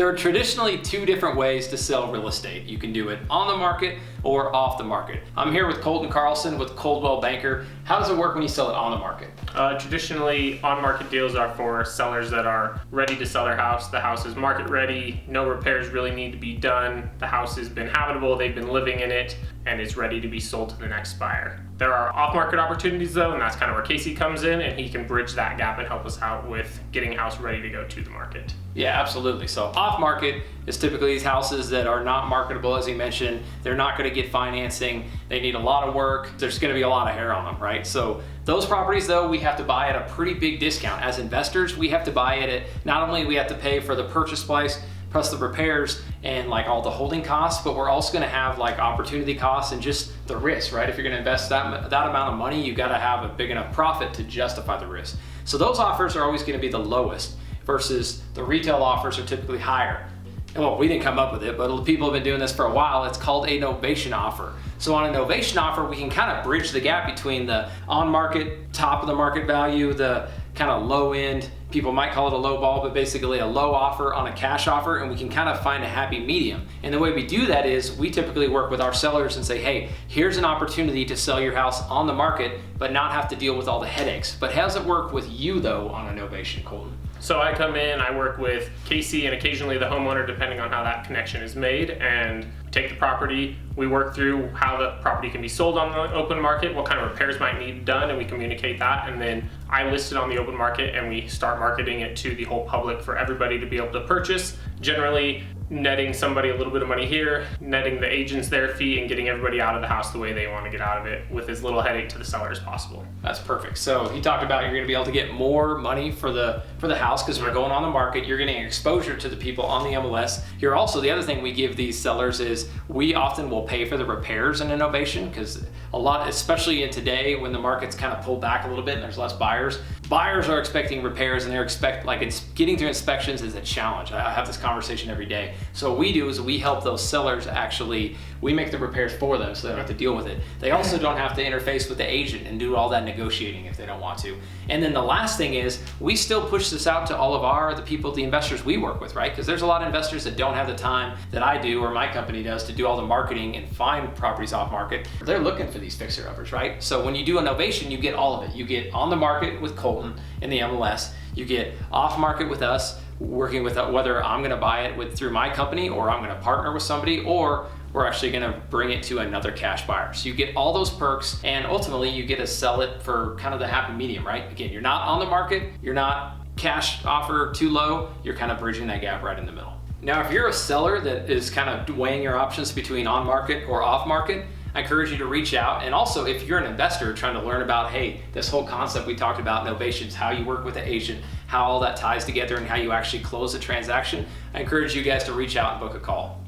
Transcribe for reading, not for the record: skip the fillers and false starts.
There are traditionally two different ways to sell real estate. You can do it on the market or off the market. I'm here with Colton Carlson with Coldwell Banker. How does it work when you sell it on the market? Traditionally, on-market deals are for sellers that are ready to sell their house. The house is market ready, no repairs really need to be done. The house has been habitable, they've been living in it, and is ready to be sold to the next buyer. There are off-market opportunities though, and that's kind of where Casey comes in, and he can bridge that gap and help us out with getting a house ready to go to the market. Yeah, absolutely. So off-market is typically these houses that are not marketable, as you mentioned. They're not going to get financing. They need a lot of work. There's going to be a lot of hair on them, right? So those properties though, we have to buy at a pretty big discount. As investors, we have to buy it at, not only we have to pay for the purchase price, plus the repairs and like all the holding costs, but we're also gonna have like opportunity costs and just the risk, right? If you're gonna invest that amount of money, you gotta have a big enough profit to justify the risk. So those offers are always gonna be the lowest versus the retail offers are typically higher. And well, we didn't come up with it, but people have been doing this for a while. It's called a novation offer. So on a novation offer, we can kind of bridge the gap between the on-market, top of the market value, the kind of low end, people might call it a low ball, but basically a low offer on a cash offer, and we can kind of find a happy medium. And the way we do that is we typically work with our sellers and say, hey, here's an opportunity to sell your house on the market, but not have to deal with all the headaches. But how does it work with you though on a novation, Colton? So I come in, I work with Casey and occasionally the homeowner, depending on how that connection is made, and take the property. We work through how the property can be sold on the open market, what kind of repairs might need done, and we communicate that. And then I list it on the open market and we start marketing it to the whole public for everybody to be able to purchase. Generally netting somebody a little bit of money here, netting the agents their fee, and getting everybody out of the house the way they want to get out of it with as little headache to the seller as possible. That's perfect. So he talked about you're going to be able to get more money for the house because we're going on the market. You're getting exposure to the people on the MLS. You're also, the other thing we give these sellers is we often will pay for the repairs in innovation because a lot, especially in today when the market's kind of pulled back a little bit and there's less buyers are expecting repairs, and they're getting through inspections is a challenge. I have this conversation every day. So what we do is we help those sellers we make the repairs for them so they don't have to deal with it. They also don't have to interface with the agent and do all that negotiating if they don't want to. And then the last thing is we still push this out to all of the investors we work with, right? Because there's a lot of investors that don't have the time that I do or my company does to do all the marketing and find properties off market. They're looking for these fixer-uppers, right? So when you do a novation, you get all of it. You get on the market with Colton in the MLS, you get off market with us, working with whether I'm gonna buy it through my company or I'm gonna partner with somebody, or we're actually gonna bring it to another cash buyer. So you get all those perks, and ultimately you get to sell it for kind of the happy medium, right? Again, you're not on the market, you're not cash offer too low, you're kind of bridging that gap right in the middle. Now, if you're a seller that is kind of weighing your options between on market or off market, I encourage you to reach out. And also, if you're an investor trying to learn about, hey, this whole concept we talked about, novations, how you work with the agent, how all that ties together and how you actually close the transaction, I encourage you guys to reach out and book a call.